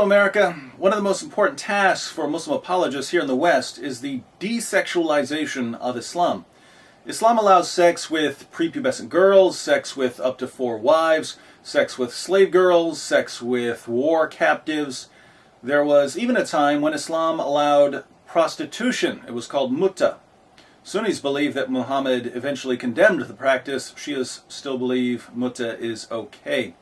America. One of the most important tasks for Muslim apologists here in the West is the desexualization of Islam. Islam allows sex with prepubescent girls, sex with up to 4 wives, sex with slave girls, sex with war captives. There was even a time when Islam allowed prostitution. It was called mutta. Sunnis believe that Muhammad eventually condemned the practice. Shias still believe mutta is okay.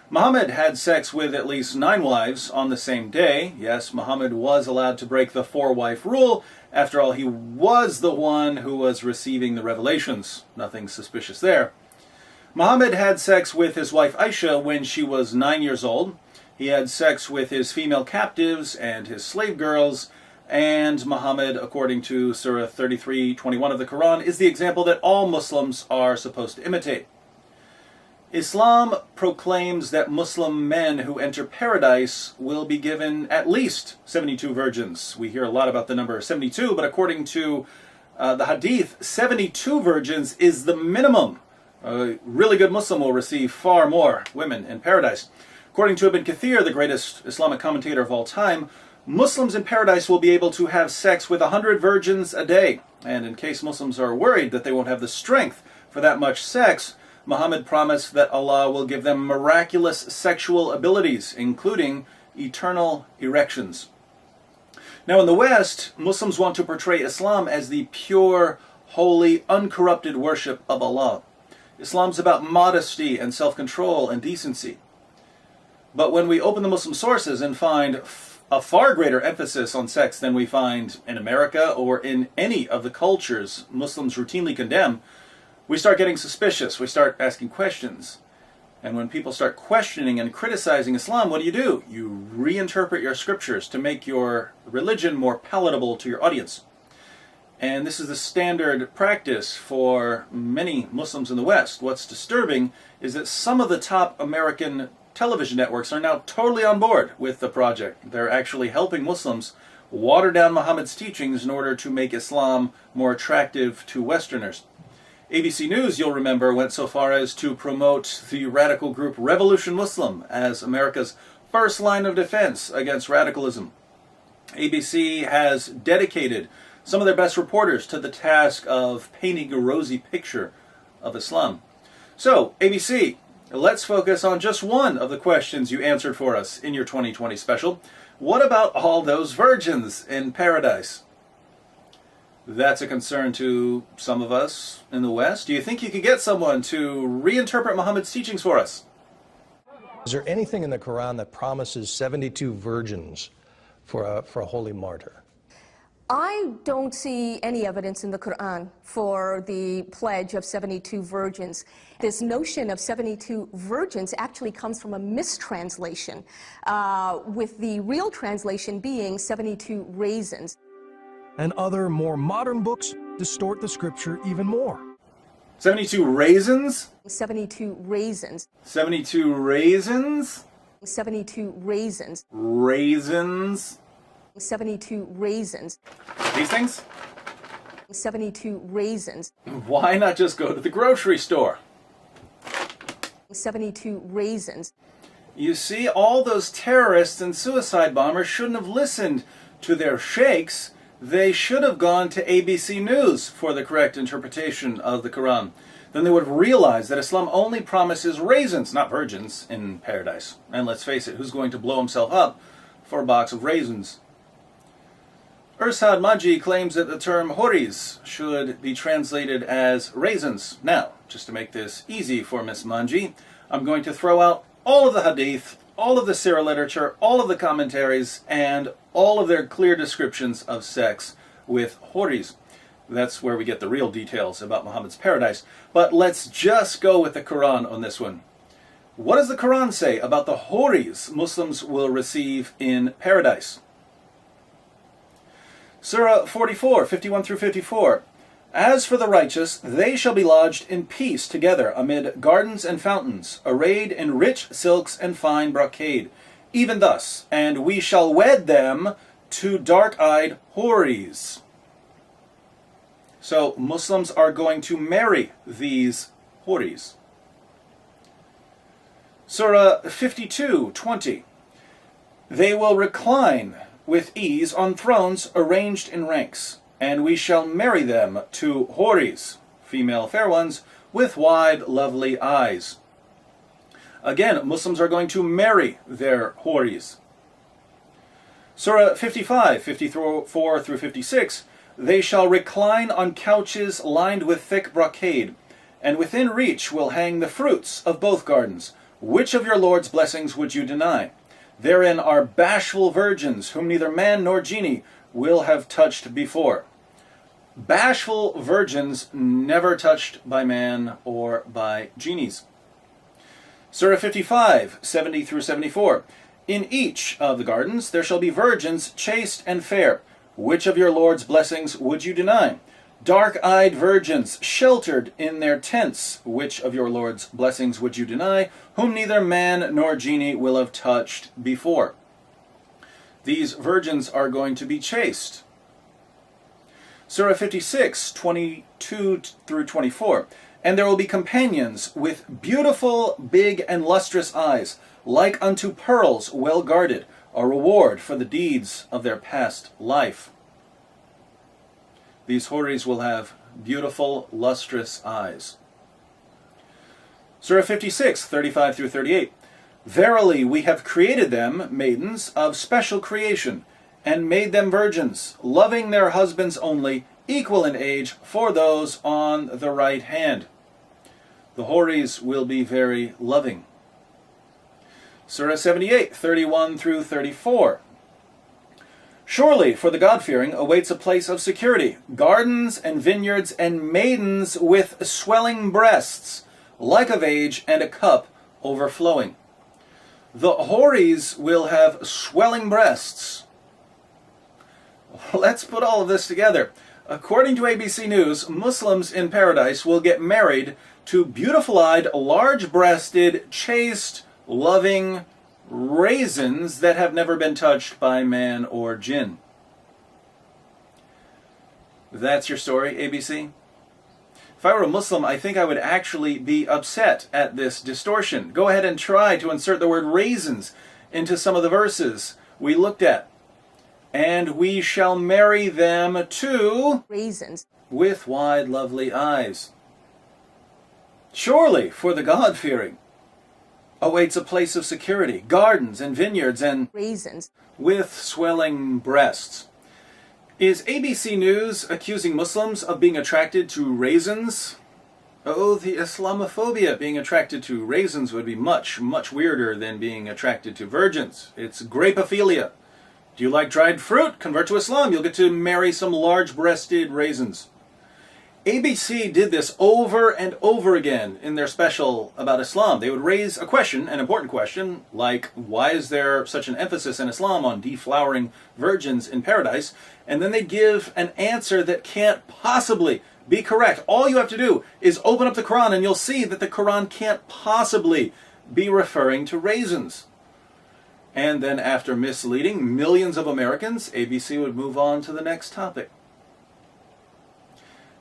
Muhammad had sex with at least 9 wives on the same day. Yes, Muhammad was allowed to break the 4-wife rule. After all, he was the one who was receiving the revelations. Nothing suspicious there. Muhammad had sex with his wife Aisha when she was 9 years old. He had sex with his female captives and his slave girls. And Muhammad, according to Surah 33:21 of the Quran, is the example that all Muslims are supposed to imitate. Islam proclaims that Muslim men who enter paradise will be given at least 72 virgins. We hear a lot about the number 72, but according to the Hadith, 72 virgins is the minimum. A really good Muslim will receive far more women in paradise. According to Ibn Kathir, the greatest Islamic commentator of all time, Muslims in paradise will be able to have sex with 100 virgins a day. And in case Muslims are worried that they won't have the strength for that much sex, Muhammad promised that Allah will give them miraculous sexual abilities, including eternal erections. Now in the West, Muslims want to portray Islam as the pure, holy, uncorrupted worship of Allah. Islam's about modesty and self-control and decency. But when we open the Muslim sources and find a far greater emphasis on sex than we find in America or in any of the cultures Muslims routinely condemn, we start getting suspicious. We start asking questions. And when people start questioning and criticizing Islam, what do? You reinterpret your scriptures to make your religion more palatable to your audience. And this is the standard practice for many Muslims in the West. What's disturbing is that some of the top American television networks are now totally on board with the project. They're actually helping Muslims water down Muhammad's teachings in order to make Islam more attractive to Westerners. ABC News, you'll remember, went so far as to promote the radical group Revolution Muslim as America's first line of defense against radicalism. ABC has dedicated some of their best reporters to the task of painting a rosy picture of Islam. So, ABC, let's focus on just one of the questions you answered for us in your 2020 special. What about all those virgins in paradise? That's a concern to some of us in the West. Do you think you could get someone to reinterpret Muhammad's teachings for us? Is there anything in the Quran that promises 72 virgins for a holy martyr? I don't see any evidence in the Quran for the pledge of 72 virgins. This notion of 72 virgins actually comes from a mistranslation, with the real translation being 72 raisins. And other more modern books distort the scripture even more. 72 raisins? 72 raisins. 72 raisins? 72 raisins. Raisins? 72 raisins. These things? 72 raisins. Why not just go to the grocery store? 72 raisins. You see, all those terrorists and suicide bombers shouldn't have listened to their sheikhs. They should have gone to ABC News for the correct interpretation of the Quran. Then they would have realized that Islam only promises raisins, not virgins, in paradise. And let's face it, who's going to blow himself up for a box of raisins? Irsad Manji claims that the term horis should be translated as raisins. Now, just to make this easy for Miss Manji, I'm going to throw out all of the hadith, all of the Sirah literature, all of the commentaries, and all of their clear descriptions of sex with horis. That's where we get the real details about Muhammad's paradise. But let's just go with the Quran on this one. What does the Quran say about the horis Muslims will receive in paradise? Surah 44, 51 through 54. As for the righteous, they shall be lodged in peace together amid gardens and fountains, arrayed in rich silks and fine brocade. Even thus, and we shall wed them to dark-eyed houris. So Muslims are going to marry these houris. Surah 52:20. They will recline with ease on thrones arranged in ranks, and we shall marry them to houris, female fair ones, with wide, lovely eyes. Again, Muslims are going to marry their houris. Surah 55, 54 through 56, they shall recline on couches lined with thick brocade, and within reach will hang the fruits of both gardens. Which of your Lord's blessings would you deny? Therein are bashful virgins, whom neither man nor genie will have touched before. Bashful virgins never touched by man or by genies. Surah 55, 70 through 74. In each of the gardens there shall be virgins chaste and fair. Which of your Lord's blessings would you deny? Dark-eyed virgins sheltered in their tents. Which of your Lord's blessings would you deny? Whom neither man nor genie will have touched before. These virgins are going to be chaste. Surah 56, 22 through 24. And there will be companions with beautiful, big, and lustrous eyes, like unto pearls well guarded, a reward for the deeds of their past life. These houris will have beautiful, lustrous eyes. Surah 56, 35 through 38. Verily, we have created them, maidens, of special creation, and made them virgins, loving their husbands only, equal in age for those on the right hand. The houris will be very loving. Surah 78, 31 through 34. Surely, for the God-fearing awaits a place of security, gardens and vineyards and maidens with swelling breasts, like of age, and a cup overflowing. The houris will have swelling breasts. Let's put all of this together. According to ABC News, Muslims in paradise will get married to beautiful-eyed, large-breasted, chaste, loving raisins that have never been touched by man or jinn. That's your story, ABC? If I were a Muslim, I think I would actually be upset at this distortion. Go ahead and try to insert the word raisins into some of the verses we looked at. And we shall marry them to Raisins. With wide, lovely eyes. Surely, for the God-fearing awaits a place of security, gardens and vineyards and Raisins. with swelling breasts. Is ABC News accusing Muslims of being attracted to raisins? Oh, the Islamophobia. Being attracted to raisins would be much, much weirder than being attracted to virgins. It's grapophilia. Do you like dried fruit? Convert to Islam. You'll get to marry some large-breasted raisins. ABC did this over and over again in their special about Islam. They would raise a question, an important question, like, why is there such an emphasis in Islam on deflowering virgins in paradise? And then they'd give an answer that can't possibly be correct. All you have to do is open up the Quran and you'll see that the Quran can't possibly be referring to raisins. And then after misleading millions of Americans, ABC would move on to the next topic.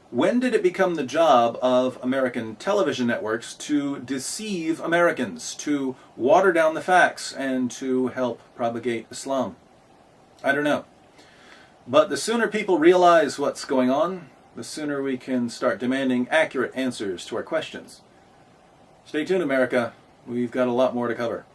When did it become the job of American television networks to deceive Americans, to water down the facts, and to help propagate Islam? I don't know. But the sooner people realize what's going on, the sooner we can start demanding accurate answers to our questions. Stay tuned, America. We've got a lot more to cover.